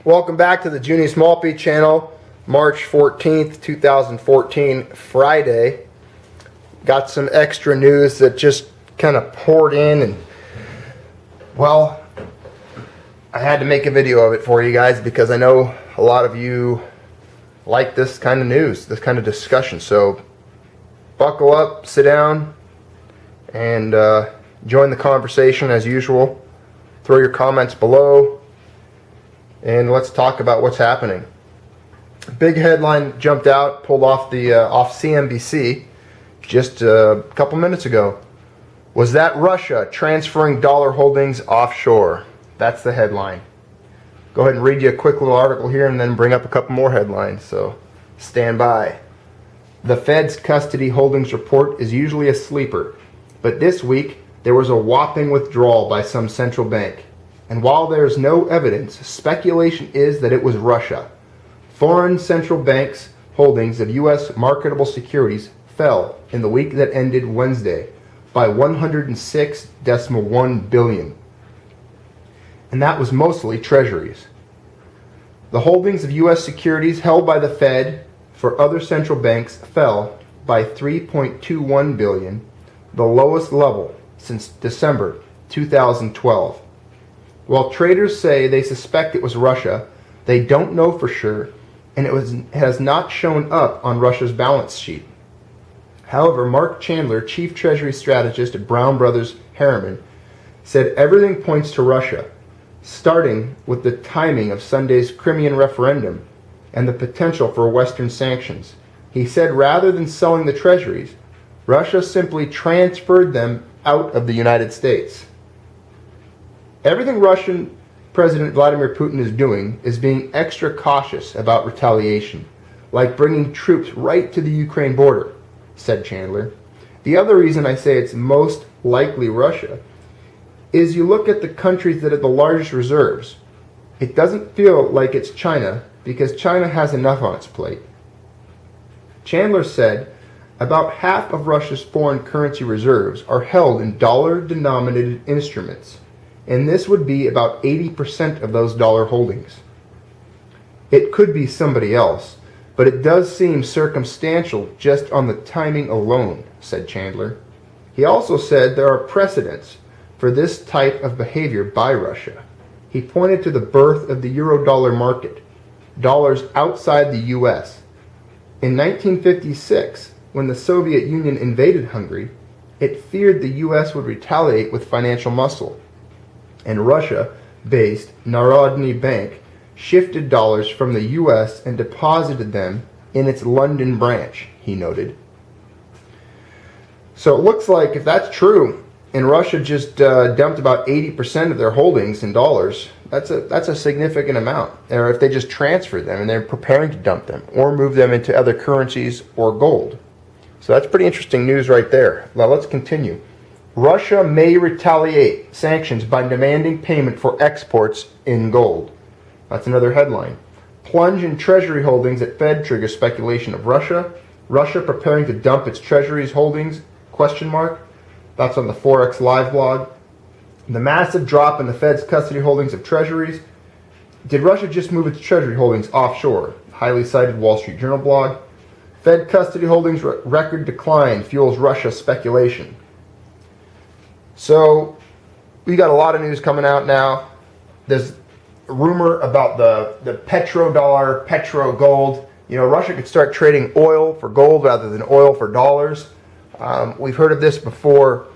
Welcome back to the Junie Smallpea channel. March 14th, 2014, Friday. Got some extra news that just kind of poured in, and well, I had to make a video of it for you guys because I know a lot of you like this kind of news, this kind of discussion. So buckle up, sit down, and join the conversation as usual. Throw your comments below, and let's talk about what's happening. Big headline jumped out, pulled off the off CNBC just a couple minutes ago. Was that Russia transferring dollar holdings offshore? That's the headline. Go ahead and read you a quick little article here and then bring up a couple more headlines, so stand by. The Fed's custody holdings report is usually a sleeper, but this week there was a whopping withdrawal by some central bank. And while there is no evidence, speculation is that it was Russia. Foreign central banks' holdings of U.S. marketable securities fell in the week that ended Wednesday by $106.1 billion. And that was mostly treasuries. The holdings of U.S. securities held by the Fed for other central banks fell by $3.21 billion, the lowest level since December 2012. While traders say they suspect it was Russia, they don't know for sure, and it has not shown up on Russia's balance sheet. However, Mark Chandler, chief treasury strategist at Brown Brothers Harriman, said everything points to Russia, starting with the timing of Sunday's Crimean referendum and the potential for Western sanctions. He said rather than selling the treasuries, Russia simply transferred them out of the United States. Everything Russian President Vladimir Putin is doing is being extra cautious about retaliation, like bringing troops right to the Ukraine border, said Chandler. The other reason I say it's most likely Russia is you look at the countries that have the largest reserves. It doesn't feel like it's China because China has enough on its plate. Chandler said about half of Russia's foreign currency reserves are held in dollar-denominated instruments, and this would be about 80% of those dollar holdings. It could be somebody else, but it does seem circumstantial just on the timing alone, said Chandler. He also said there are precedents for this type of behavior by Russia. He pointed to the birth of the euro-dollar market, dollars outside the U.S. In 1956, when the Soviet Union invaded Hungary, it feared the U.S. would retaliate with financial muscle, and Russia-based Narodny Bank shifted dollars from the U.S. and deposited them in its London branch, he noted. So it looks like if that's true, and Russia just dumped about 80% of their holdings in dollars, that's a significant amount. Or if they just transferred them and they're preparing to dump them or move them into other currencies or gold. So that's pretty interesting news right there. Now let's continue. Russia may retaliate sanctions by demanding payment for exports in gold. That's another headline. Plunge in treasury holdings at Fed triggers speculation of Russia. Russia preparing to dump its treasuries holdings? ? That's on the Forex Live blog. The massive drop in the Fed's custody holdings of treasuries. Did Russia just move its treasury holdings offshore? Highly cited Wall Street Journal blog. Fed custody holdings record decline fuels Russia speculation. So we got a lot of news coming out now. There's a rumor about the petrodollar, petro gold. You know, Russia could start trading oil for gold rather than oil for dollars. We've heard of this before,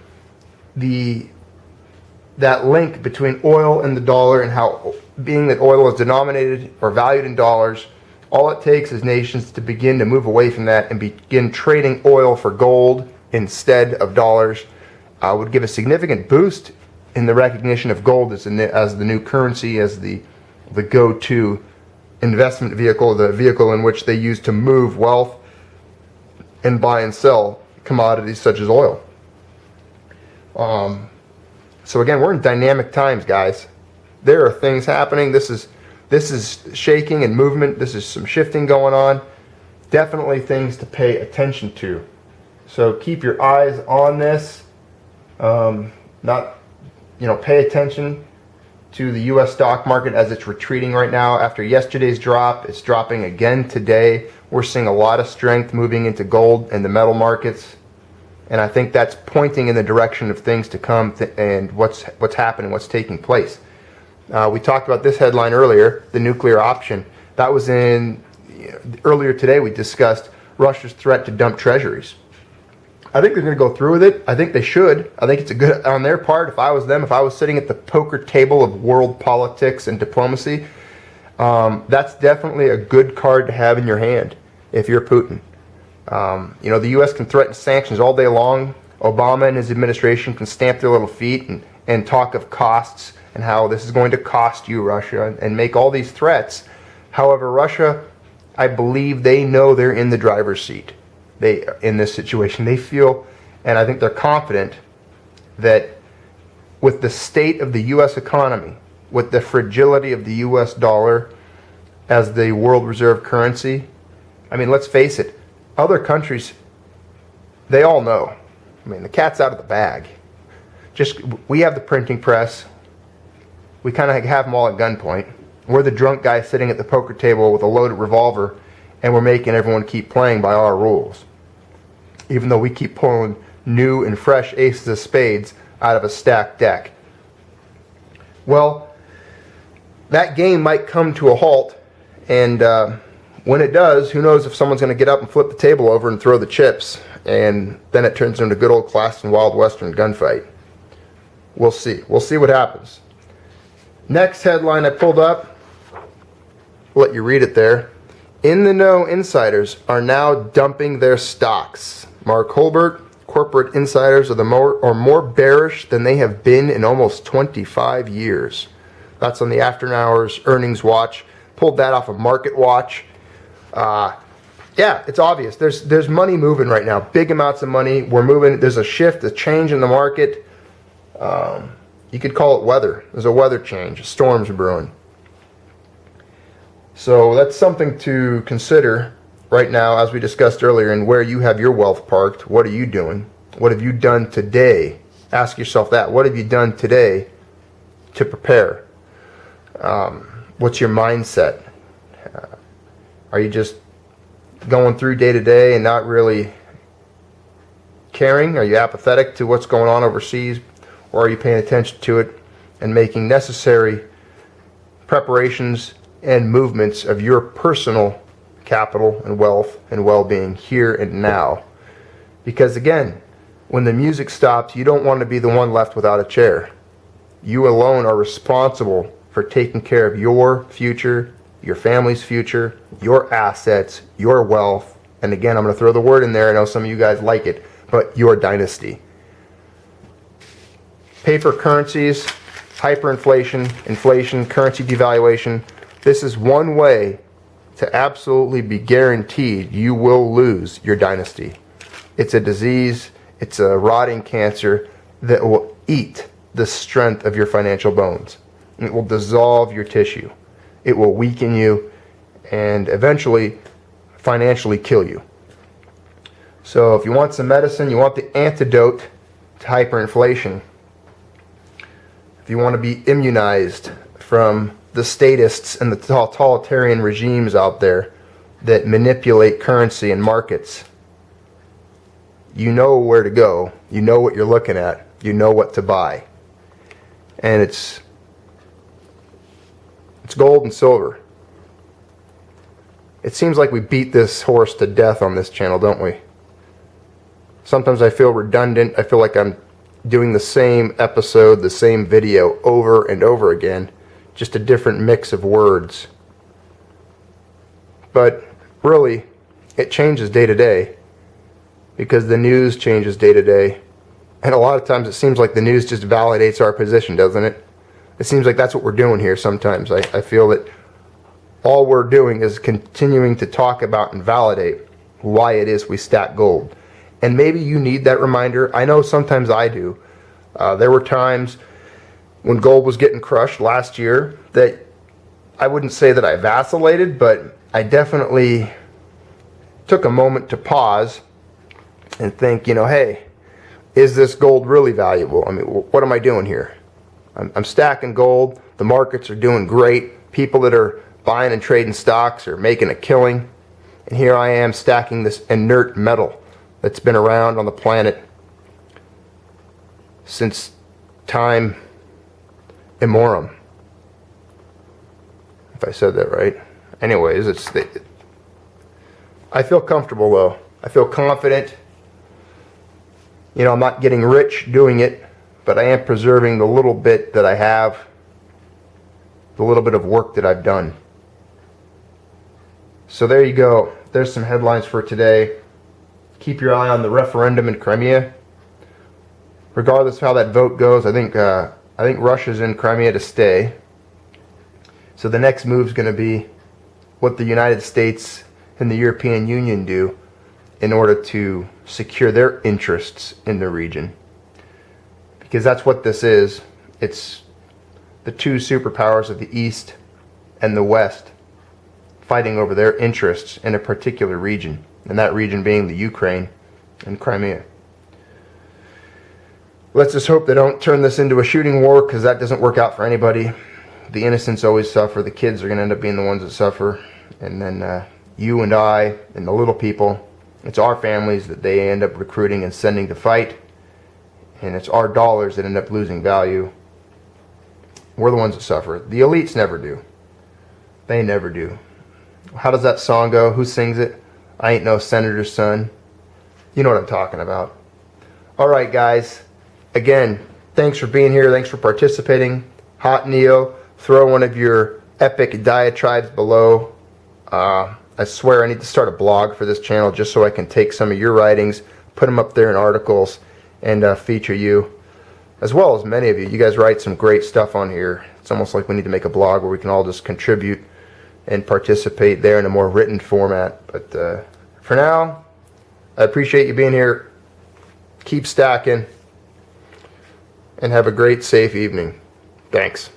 that link between oil and the dollar, and how being that oil is denominated or valued in dollars, all it takes is nations to begin to move away from that and begin trading oil for gold instead of dollars. Would give a significant boost in the recognition of gold as the new currency, as the go-to investment vehicle, the vehicle in which they use to move wealth and buy and sell commodities such as oil. So again, we're in dynamic times, guys. There are things happening. This is shaking and movement. This is some shifting going on. Definitely things to pay attention to. So keep your eyes on this. Pay attention to the U.S. stock market as it's retreating right now. After yesterday's drop, it's dropping again today. We're seeing a lot of strength moving into gold and the metal markets. And I think that's pointing in the direction of things to come and what's happening, what's taking place. We talked about this headline earlier, the nuclear option. That was earlier today we discussed Russia's threat to dump treasuries. I think they're going to go through with it. I think they should. I think it's a good on their part. If I was them, if I was sitting at the poker table of world politics and diplomacy, that's definitely a good card to have in your hand if you're Putin. The U.S. can threaten sanctions all day long. Obama and his administration can stamp their little feet and talk of costs and how this is going to cost you, Russia, and make all these threats. However, Russia, I believe they know they're in the driver's seat. In this situation, they feel, and I think they're confident that with the state of the U.S. economy, with the fragility of the U.S. dollar as the world reserve currency, I mean, let's face it, other countries, they all know. I mean, the cat's out of the bag. We have the printing press. We kind of have them all at gunpoint. We're the drunk guy sitting at the poker table with a loaded revolver, and we're making everyone keep playing by our rules, even though we keep pulling new and fresh aces of spades out of a stacked deck. Well, that game might come to a halt, and when it does, who knows if someone's going to get up and flip the table over and throw the chips, and then it turns into a good old class and Wild Western gunfight. We'll see. We'll see what happens. Next headline I pulled up, I'll let you read it there. In the know insiders are now dumping their stocks. Mark Holbert, corporate insiders are more bearish than they have been in almost 25 years. That's on the After Hours Earnings Watch. Pulled that off of Market Watch. Yeah, it's obvious. There's money moving right now. Big amounts of money. We're moving. There's a shift, a change in the market. You could call it weather. There's a weather change. Storms are brewing. So that's something to consider right now, as we discussed earlier, and where you have your wealth parked. What are you doing? What have you done today? Ask yourself that. What have you done today to prepare? What's your mindset? Are you just going through day to day and not really caring? Are you apathetic to what's going on overseas? Or are you paying attention to it and making necessary preparations and movements of your personal capital and wealth and well-being here and now? Because again, when the music stops, you don't want to be the one left without a chair. You alone are responsible for taking care of your future, your family's future, your assets, your wealth, and again, I'm going to throw the word in there. I know some of you guys like it, but your dynasty. Paper currencies, hyperinflation, inflation, currency devaluation. This is one way to absolutely be guaranteed you will lose your dynasty. It's a disease, it's a rotting cancer that will eat the strength of your financial bones. It will dissolve your tissue. It will weaken you and eventually financially kill you. So if you want some medicine, you want the antidote to hyperinflation, if you want to be immunized from the statists and the totalitarian regimes out there that manipulate currency and markets, you know where to go. You know what you're looking at. You know what to buy. And it's gold and silver. It seems like we beat this horse to death on this channel, don't we? Sometimes I feel redundant. I feel like I'm doing the same episode, the same video over and over again, just a different mix of words. But really, it changes day to day because the news changes day to day. And a lot of times it seems like the news just validates our position, doesn't it? It seems like that's what we're doing here sometimes. I feel that all we're doing is continuing to talk about and validate why it is we stack gold. And maybe you need that reminder. I know sometimes I do. There were times when gold was getting crushed last year that I wouldn't say that I vacillated, but I definitely took a moment to pause and think, hey, is this gold really valuable? I mean, what am I doing here? I'm stacking gold. The markets are doing great. People that are buying and trading stocks are making a killing. And here I am stacking this inert metal that's been around on the planet since time immemorial. If I said that right. Anyways, I feel comfortable though. I feel confident. You know, I'm not getting rich doing it, but I am preserving the little bit that I have, the little bit of work that I've done. So there you go. There's some headlines for today. Keep your eye on the referendum in Crimea. Regardless of how that vote goes, I think Russia's in Crimea to stay. So the next move is going to be what the United States and the European Union do in order to secure their interests in the region. Because that's what this is. It's the two superpowers of the East and the West fighting over their interests in a particular region, and that region being the Ukraine and Crimea. Let's just hope they don't turn this into a shooting war, because that doesn't work out for anybody. The innocents always suffer. The kids are going to end up being the ones that suffer. And then you and I and the little people, it's our families that they end up recruiting and sending to fight. And it's our dollars that end up losing value. We're the ones that suffer. The elites never do. They never do. How does that song go? Who sings it? I ain't no senator's son. You know what I'm talking about. Alright guys. Again, thanks for being here. Thanks for participating. Hot Neo, throw one of your epic diatribes below. I swear I need to start a blog for this channel just so I can take some of your writings, put them up there in articles, and feature you, as well as many of you. You guys write some great stuff on here. It's almost like we need to make a blog where we can all just contribute and participate there in a more written format. But for now, I appreciate you being here. Keep stacking, and have a great, safe evening. Thanks.